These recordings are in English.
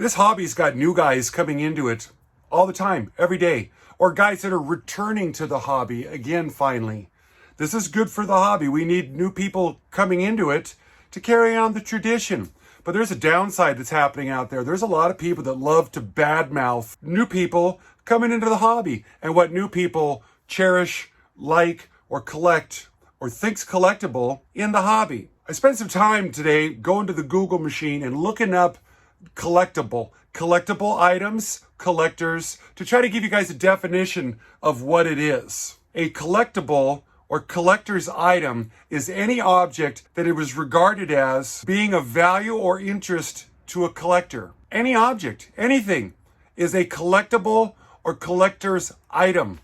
This hobby's got new guys coming into it all the time, every day, or guys that are returning to the hobby again finally. This is good for the hobby. We need new people coming into it to carry on the tradition. But there's a downside that's happening out there. There's a lot of people that love to badmouth new people coming into the hobby and what new people cherish, like, or collect, or thinks collectible in the hobby. I spent some time today going to the Google machine and looking up collectible items, collectors, to try to give you guys a definition of what it is. A collectible or collector's item is any object that it was regarded as being of value or interest to a collector. Any object, anything, is a collectible or collector's item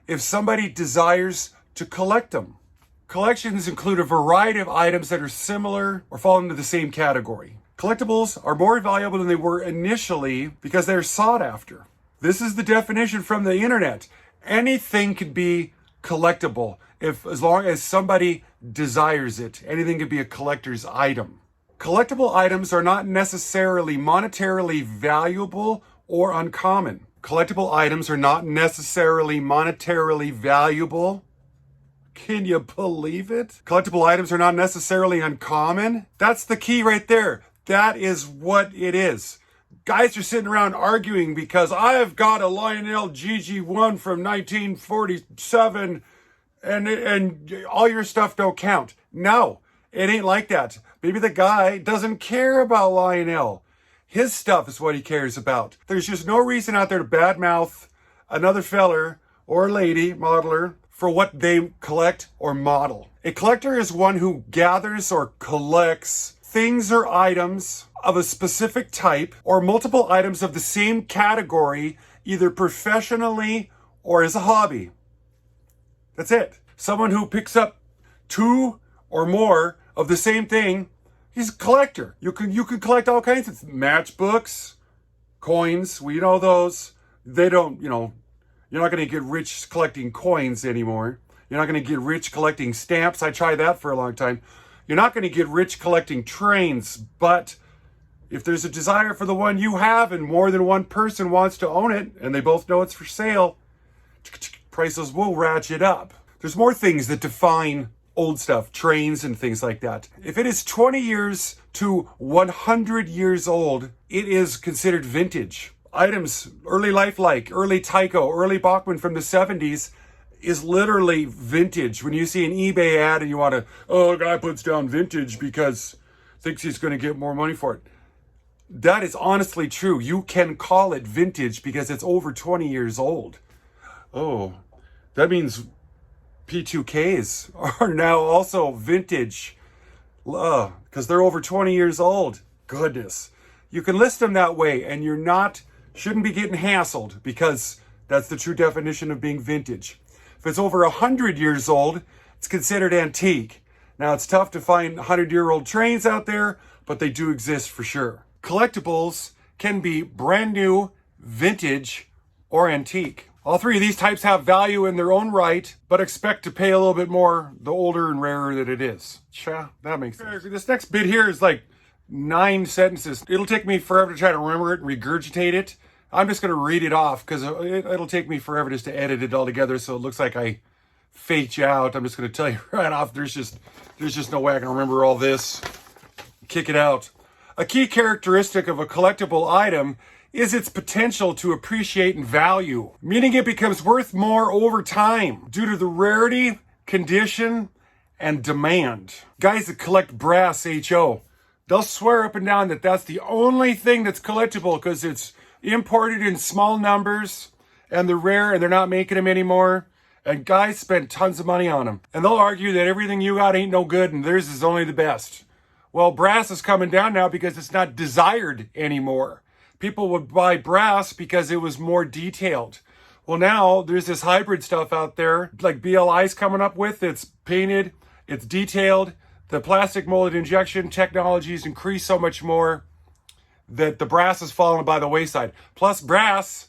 if somebody desires to collect them. Collections include a variety of items that are similar or fall into the same category. Collectibles are more valuable than they were initially because they're sought after. This is the definition from the internet. Anything could be collectible as long as somebody desires it. Anything could be a collector's item. Collectible items are not necessarily monetarily valuable or uncommon. Collectible items are not necessarily monetarily valuable. Can you believe it? Collectible items are not necessarily uncommon. That's the key right there. That is what it is. Guys are sitting around arguing because I've got a Lionel GG1 from 1947 and all your stuff don't count. No, it ain't like that. Maybe the guy doesn't care about Lionel. His stuff is what he cares about. There's just no reason out there to badmouth another feller or lady, modeler, for what they collect or model. A collector is one who gathers or collects things or items of a specific type or multiple items of the same category, either professionally or as a hobby. That's it. Someone who picks up two or more of the same thing, he's a collector. You can collect all kinds of matchbooks, coins. We know those. They don't, you're not going to get rich collecting coins anymore. You're not going to get rich collecting stamps. I tried that for a long time. You're not going to get rich collecting trains, but if there's a desire for the one you have and more than one person wants to own it and they both know it's for sale, prices will ratchet up. There's more things that define old stuff, trains and things like that. If it is 20 years to 100 years old, it is considered vintage. Items, early Lifelike, early Tyco, early Bachmann from the 70s is literally vintage. When you see an eBay ad and you want to, a guy puts down vintage because thinks he's going to get more money for it. That is honestly true. You can call it vintage because it's over 20 years old. Oh, that means P2Ks are now also vintage because they're over 20 years old. Goodness. You can list them that way and shouldn't be getting hassled because that's the true definition of being vintage. If it's over 100 years old, it's considered antique. Now, it's tough to find 100-year-old trains out there, but they do exist for sure. Collectibles can be brand new, vintage, or antique. All three of these types have value in their own right, but expect to pay a little bit more the older and rarer that it is. Yeah, that makes sense. This next bit here is like 9 sentences. It'll take me forever to try to remember it and regurgitate it. I'm just going to read it off because it'll take me forever just to edit it all together so it looks like I faked you out. I'm just going to tell you right off, there's just no way I can remember all this. Kick it out. A key characteristic of a collectible item is its potential to appreciate in value, meaning it becomes worth more over time due to the rarity, condition, and demand. Guys that collect brass HO, they'll swear up and down that that's the only thing that's collectible because it's imported in small numbers and they're rare and they're not making them anymore. And guys spend tons of money on them. And they'll argue that everything you got ain't no good and theirs is only the best. Well, brass is coming down now because it's not desired anymore. People would buy brass because it was more detailed. Well, now there's this hybrid stuff out there like BLI's coming up with. It's painted, it's detailed. The plastic molded injection technologies increase so much more that the brass has fallen by the wayside. Plus, brass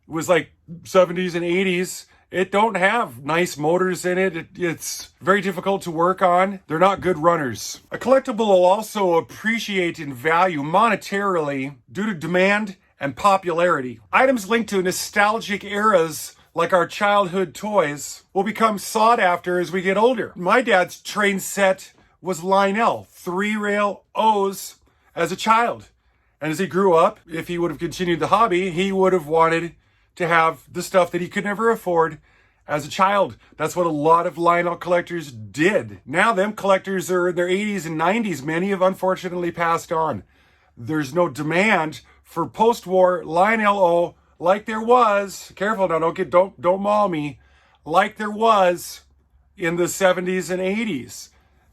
was like 70s and 80s It don't have nice motors in it. It's very difficult to work on. They're not good runners. A collectible will also appreciate in value monetarily due to demand and popularity. Items linked to nostalgic eras like our childhood toys will become sought after as we get older. My dad's train set was Lionel, 3-rail O's as a child. And as he grew up, if he would have continued the hobby, he would have wanted to have the stuff that he could never afford as a child. That's what a lot of Lionel collectors did. Now them collectors are in their 80s and 90s. Many have unfortunately passed on. There's no demand for post-war Lionel O like there was. Careful now, don't maul me. Like there was in the 70s and 80s.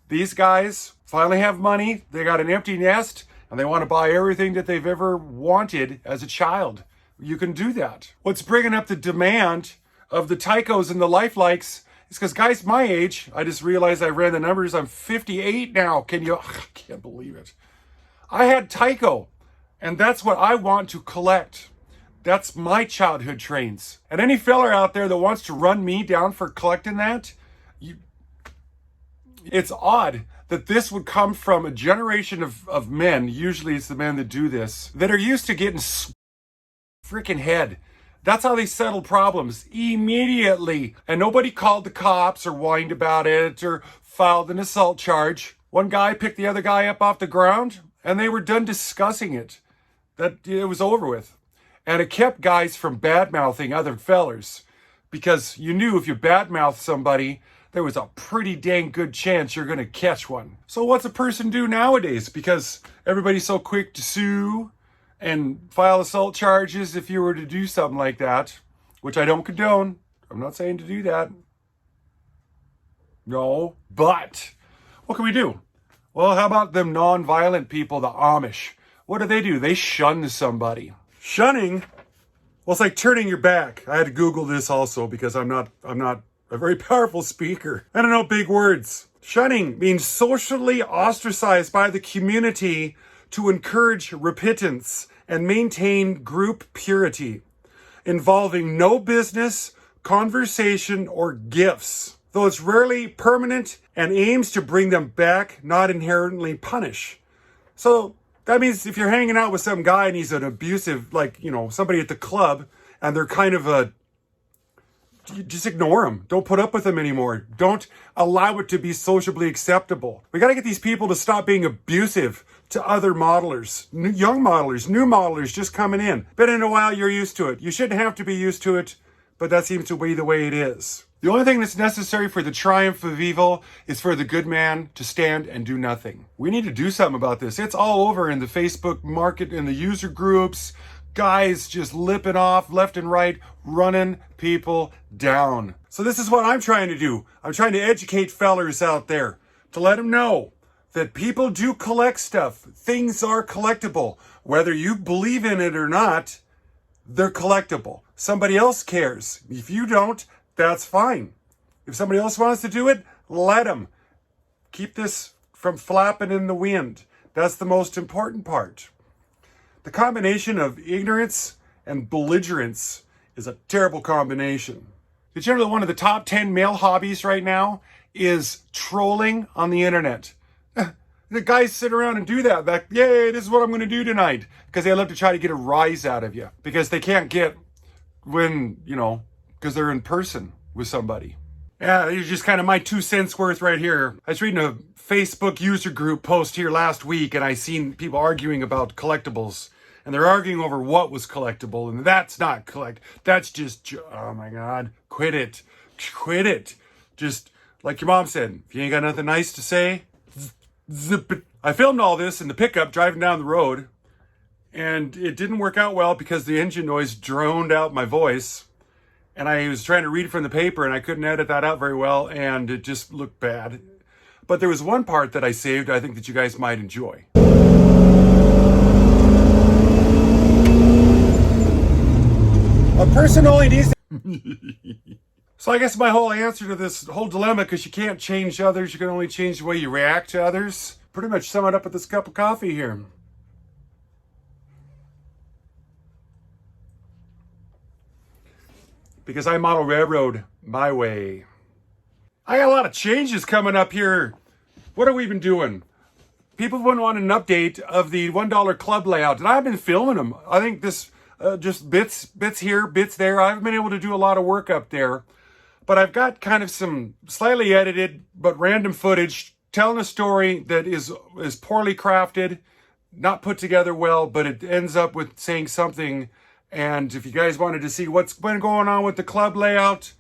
These guys finally have money. They got an empty nest and they want to buy everything that they've ever wanted as a child. You can do that. What's bringing up the demand of the Tycos and the Lifelikes is because guys my age, I just realized I ran the numbers. I'm 58 now. I can't believe it. I had Tyco, and that's what I want to collect. That's my childhood trains. And any feller out there that wants to run me down for collecting that, it's odd that this would come from a generation of men, usually it's the men that do this, that are used to getting freaking head. That's how they settle problems immediately. And nobody called the cops or whined about it or filed an assault charge. One guy picked the other guy up off the ground and they were done discussing it. That it was over with. And it kept guys from bad-mouthing other fellers because you knew if you bad-mouthed somebody, there was a pretty dang good chance you're going to catch one. So what's a person do nowadays? Because everybody's so quick to sue and file assault charges if you were to do something like that, which I don't condone. I'm not saying to do that. No, but what can we do? Well, how about them non-violent people, the Amish? What do? They shun somebody. Shunning, well, it's like turning your back. I had to Google this also because I'm not a very powerful speaker. I don't know big words. Shunning means socially ostracized by the community to encourage repentance and maintain group purity, involving no business, conversation, or gifts. Though it's rarely permanent and aims to bring them back, not inherently punish. So that means if you're hanging out with some guy and he's an abusive, somebody at the club, and they're kind of just ignore them. Don't put up with them anymore. Don't allow it to be sociably acceptable. We got to get these people to stop being abusive to other modelers, young modelers, new modelers just coming in. Been in a while, you're used to it. You shouldn't have to be used to it, but that seems to be the way it is. The only thing that's necessary for the triumph of evil is for the good man to stand and do nothing. We need to do something about this. It's all over in the Facebook market, in the user groups. Guys just lipping off left and right, running people down. So this is what I'm trying to do. I'm trying to educate fellers out there to let them know that people do collect stuff. Things are collectible. Whether you believe in it or not, they're collectible. Somebody else cares. If you don't, that's fine. If somebody else wants to do it, let them. Keep this from flapping in the wind. That's the most important part. The combination of ignorance and belligerence is a terrible combination. Did you know that one of the top 10 male hobbies right now is trolling on the internet? The guys sit around and do that. Yay, this is what I'm going to do tonight. Because they love to try to get a rise out of you. Because they can't get because they're in person with somebody. Yeah, it's just kind of my 2 cents worth right here. I was reading a Facebook user group post here last week, and I seen people arguing about collectibles. And they're arguing over what was collectible, and that's not that's just, oh my God, quit it. Quit it. Just, like your mom said, if you ain't got nothing nice to say, zip it. I filmed all this in the pickup driving down the road, and it didn't work out well because the engine noise droned out my voice. And I was trying to read from the paper and I couldn't edit that out very well, and it just looked bad. But there was one part that I saved I think that you guys might enjoy. A person only needs So I guess my whole answer to this whole dilemma, because you can't change others, you can only change the way you react to others, pretty much sum it up with this cup of coffee here. because I model railroad my way. I got a lot of changes coming up here. What have we been doing? People have been wanting an update of the $1 club layout, and I've been filming them. I think this just bits here, bits there. I haven't been able to do a lot of work up there, but I've got kind of some slightly edited but random footage telling a story that is poorly crafted, not put together well, but it ends up with saying something. And if you guys wanted to see what's been going on with the club layout,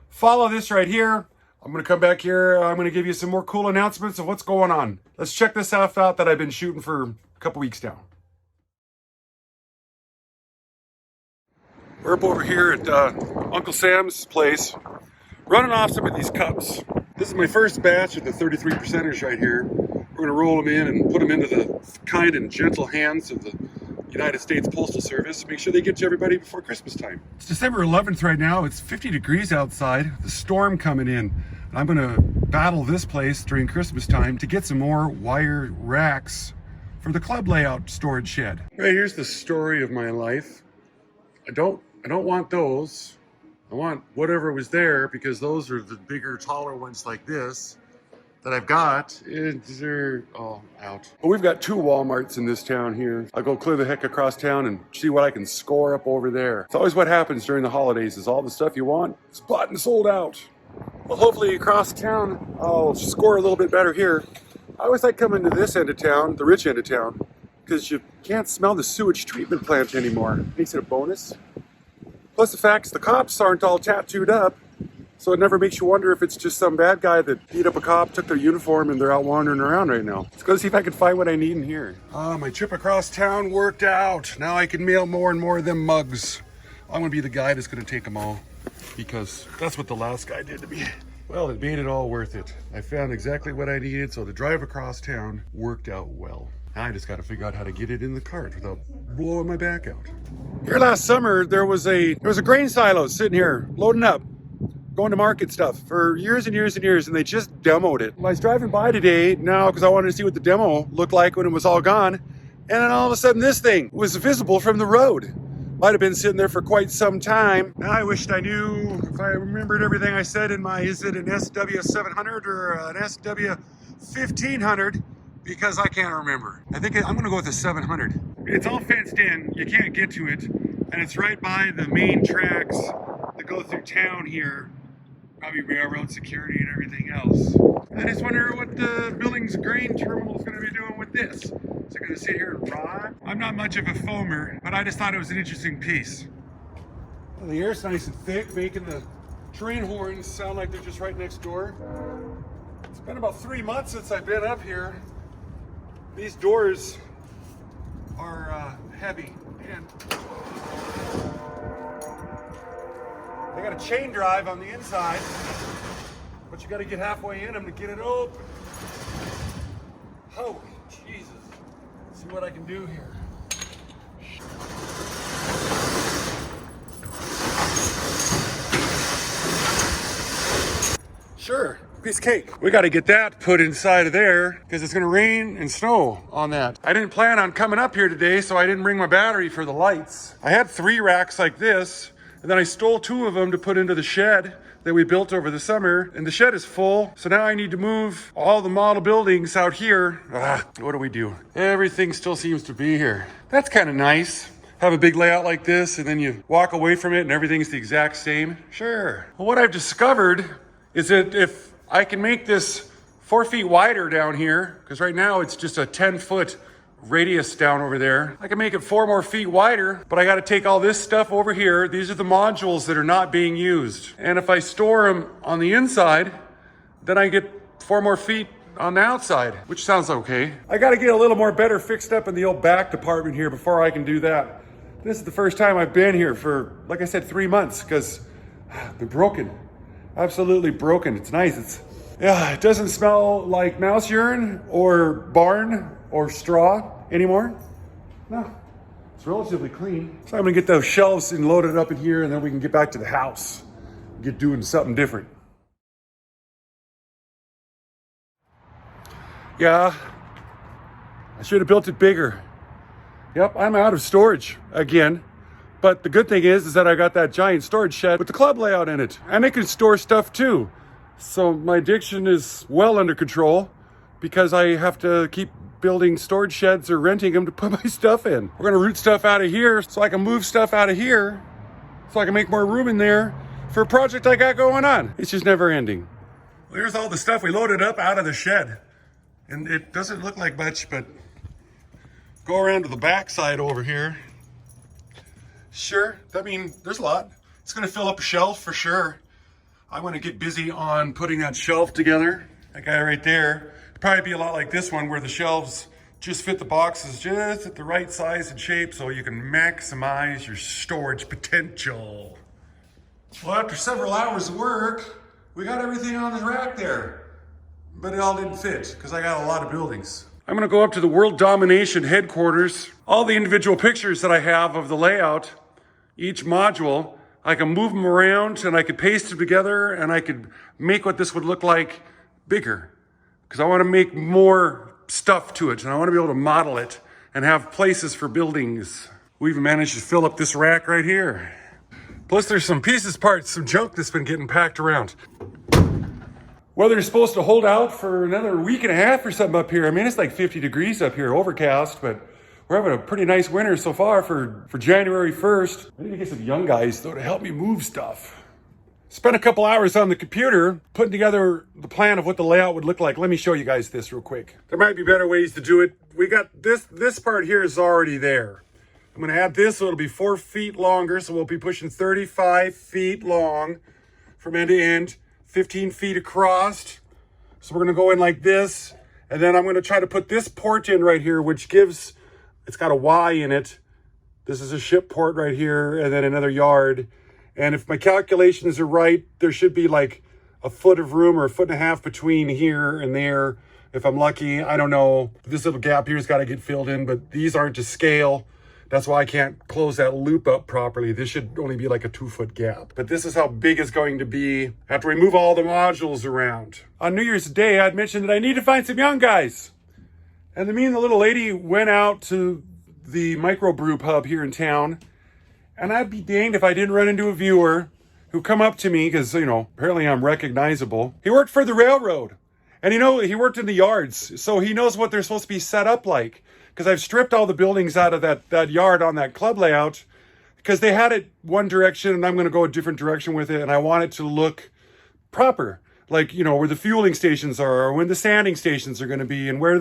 follow this right here. I'm going to come back here. I'm going to give you some more cool announcements of what's going on. Let's check this stuff out that I've been shooting for a couple weeks now. We're up over here at Uncle Sam's place, running off some of these cups. This is my first batch of the 33%ers right here. We're going to roll them in and put them into the kind and gentle hands of the United States Postal Service. Make sure they get to everybody before Christmas time. It's December 11th right now. It's 50 degrees outside. The storm coming in. I'm gonna battle this place during Christmas time to get some more wire racks for the club layout storage shed. Right, here's the story of my life. I don't want those. I want whatever was there, because those are the bigger, taller ones like this that I've got. They're all out. But we've got 2 Walmarts in this town here. I'll go clear the heck across town and see what I can score up over there. It's always what happens during the holidays, is all the stuff you want is bought and sold out. Well, hopefully across town, I'll score a little bit better here. I always like coming to this end of town, the rich end of town, because you can't smell the sewage treatment plant anymore. Makes it a bonus. Plus the fact is the cops aren't all tattooed up, so it never makes you wonder if it's just some bad guy that beat up a cop, took their uniform, and they're out wandering around right now. Let's go see if I can find what I need in here. My trip across town worked out. Now I can mail more and more of them mugs. I'm gonna be the guy that's gonna take them all, because that's what the last guy did to me. Well, it made it all worth it. I found exactly what I needed, so the drive across town worked out well. Now I just gotta figure out how to get it in the cart without blowing my back out. Here last summer, there was a grain silo sitting here, loading up, going to market stuff for years and years and years, and they just demoed it. I was driving by today now because I wanted to see what the demo looked like when it was all gone, and then all of a sudden this thing was visible from the road. Might have been sitting there for quite some time. Now I wished I knew if I remembered everything I said in my, is it an SW700 or an SW1500? Because I can't remember. I think I'm gonna go with the 700. It's all fenced in, you can't get to it, and it's right by the main tracks that go through town here. Probably railroad security and everything else. I just wonder what the Billings grain terminal is going to be doing with this. Is it going to sit here and rot? I'm not much of a foamer, but I just thought it was an interesting piece. Well, the air's nice and thick, making the train horns sound like they're just right next door. It's been about 3 months since I've been up here. These doors are heavy, and they got a chain drive on the inside, but you got to get halfway in them to get it open. Oh, Jesus. Let's see what I can do here. Sure, piece of cake. We got to get that put inside of there because it's going to rain and snow on that. I didn't plan on coming up here today, so I didn't bring my battery for the lights. I had 3 racks like this, and then I stole 2 of them to put into the shed that we built over the summer, and the shed is full, so now I need to move all the model buildings out here. What do? Everything still seems to be here. That's kind of nice. Have a big layout like this, and then you walk away from it and everything's the exact same. Sure. Well, what I've discovered is that if I can make this 4 feet wider down here, because right now it's just a 10-foot radius down over there. I can make it 4 more feet wider, but I got to take all this stuff over here. These are the modules that are not being used. And if I store them on the inside, then I get 4 more feet on the outside, which sounds okay. I got to get a little more better fixed up in the old back department here before I can do that. This is the first time I've been here for, like I said, 3 months, because I've been broken. Absolutely broken. It's nice. It doesn't smell like mouse urine or barn or straw anymore. No, it's relatively clean. So I'm gonna get those shelves and load it up in here, and then we can get back to the house, get doing something different. Yeah, I should have built it bigger. Yep, I'm out of storage again. But the good thing is that I got that giant storage shed with the club layout in it. And it can store stuff too. So my addiction is well under control because I have to keep building storage sheds or renting them to put my stuff in. We're gonna root stuff out of here so I can move stuff out of here so I can make more room in there for a project I got going on. It's just never ending. Well, here's all the stuff we loaded up out of the shed. And it doesn't look like much, but go around to the back side over here. Sure, I mean, there's a lot. It's gonna fill up a shelf for sure. I wanna get busy on putting that shelf together. That guy right there. It'd probably be a lot like this one where the shelves just fit the boxes just at the right size and shape so you can maximize your storage potential. Well, after several hours of work, we got everything on the rack there. But it all didn't fit because I got a lot of buildings. I'm gonna go up to the World Domination headquarters. All the individual pictures that I have of the layout, each module, I can move them around and I could paste them together and I could make what this would look like bigger. Because I want to make more stuff to it and I want to be able to model it and have places for buildings. We even managed to fill up this rack right here. Plus there's some pieces, parts, some junk that's been getting packed around. Weather is supposed to hold out for another week and a half or something up here. I mean, it's like 50 degrees up here, overcast, but we're having a pretty nice winter so far for January 1st. I need to get some young guys, though, to help me move stuff. Spent a couple hours on the computer putting together the plan of what the layout would look like. Let me show you guys this real quick. There might be better ways to do it. We got this part here is already there. I'm gonna add this so it'll be 4 feet longer. So we'll be pushing 35 feet long from end to end, 15 feet across. So we're gonna go in like this. And then I'm gonna try to put this port in right here, which gives, it's got a Y in it. This is a ship port right here and then another yard. And if my calculations are right, there should be like a foot of room or a foot and a half between here and there. If I'm lucky, I don't know. This little gap here's got to get filled in, but these aren't to scale. That's why I can't close that loop up properly. This should only be like a 2-foot gap. But this is how big it's going to be. I have to remove all the modules around. On New Year's Day, I'd mentioned that I need to find some young guys. And then me and the little lady went out to the microbrew pub here in town. And I'd be danged if I didn't run into a viewer who come up to me because, you know, apparently I'm recognizable. He worked for the railroad. And, you know, he worked in the yards. So he knows what they're supposed to be set up like. Because I've stripped all the buildings out of that yard on that club layout. Because they had it one direction and I'm going to go a different direction with it. And I want it to look proper. Like, you know, where the fueling stations are or when the sanding stations are going to be and where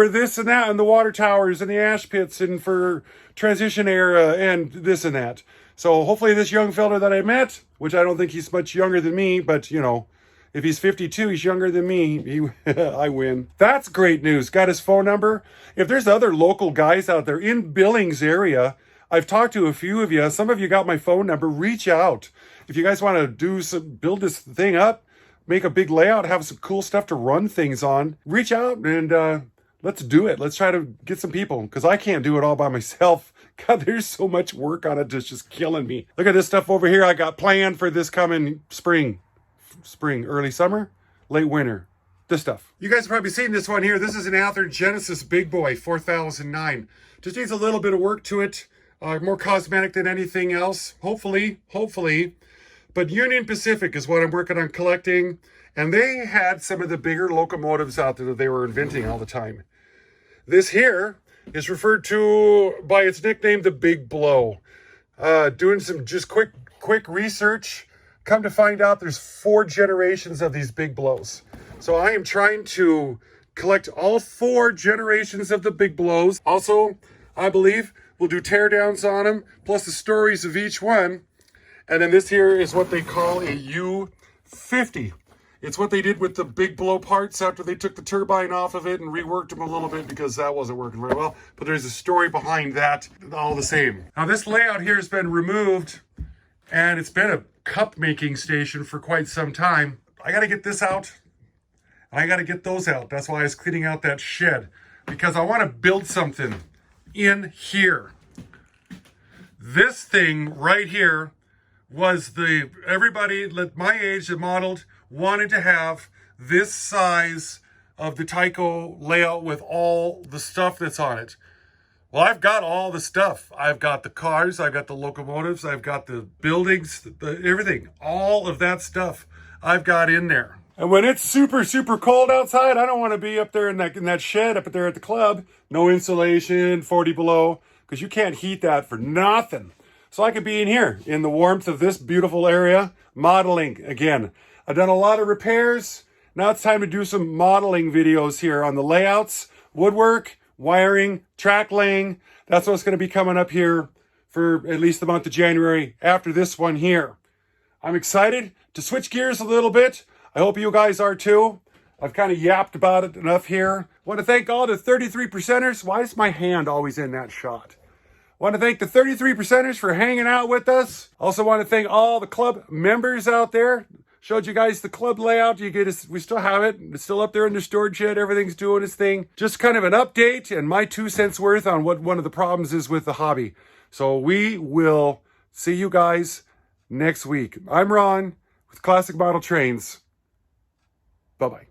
this and that and the water towers and the ash pits and for transition era and this and that. So hopefully this young fella that I met, which I don't think he's much younger than me, but you know, if he's 52, he's younger than me. I win. That's great news. Got his phone number. If there's other local guys out there in Billings area, I've talked to a few of you. Some of you got my phone number. Reach out. If you guys want to build this thing up, make a big layout, have some cool stuff to run things on, reach out and let's do it. Let's try to get some people because I can't do it all by myself. God, there's so much work on it. It's just killing me. Look at this stuff over here I got planned for this coming spring, early summer, late winter. This stuff. You guys have probably seen this one here. This is an Athearn Genesis Big Boy 4009. Just needs a little bit of work to it. More cosmetic than anything else. Hopefully. But Union Pacific is what I'm working on collecting. And they had some of the bigger locomotives out there that they were inventing all the time. This here is referred to by its nickname, the Big Blow. Doing some just quick research. Come to find out there's 4 generations of these Big Blows. So I am trying to collect all 4 generations of the Big Blows. Also, I believe we'll do teardowns on them, plus the stories of each one. And then this here is what they call a U50. It's what they did with the Big Blow parts after they took the turbine off of it and reworked them a little bit because that wasn't working very well. But there's a story behind that all the same. Now this layout here has been removed and it's been a cup making station for quite some time. I got to get this out. I got to get those out. That's why I was cleaning out that shed because I want to build something in here. This thing right here was everybody at my age that modeled wanted to have this size of the Tyco layout with all the stuff that's on it. Well, I've got all the stuff. I've got the cars, I've got the locomotives, I've got the buildings, everything. All of that stuff I've got in there. And when it's super, super cold outside, I don't want to be up there in that shed up there at the club. No insulation, 40 below, because you can't heat that for nothing. So I could be in here in the warmth of this beautiful area, modeling again. I've done a lot of repairs. Now it's time to do some modeling videos here on the layouts, woodwork, wiring, track laying. That's what's going to be coming up here for at least the month of January after this one here. I'm excited to switch gears a little bit. I hope you guys are too. I've kind of yapped about it enough here. I want to thank all the 33%ers. Why is my hand always in that shot? I want to thank the 33%ers for hanging out with us. Also want to thank all the club members out there. Showed you guys the club layout. We still have it. It's still up there in the storage shed. Everything's doing its thing. Just kind of an update and my 2 cents worth on what one of the problems is with the hobby. So we will see you guys next week. I'm Ron with Classic Model Trains. Bye-bye.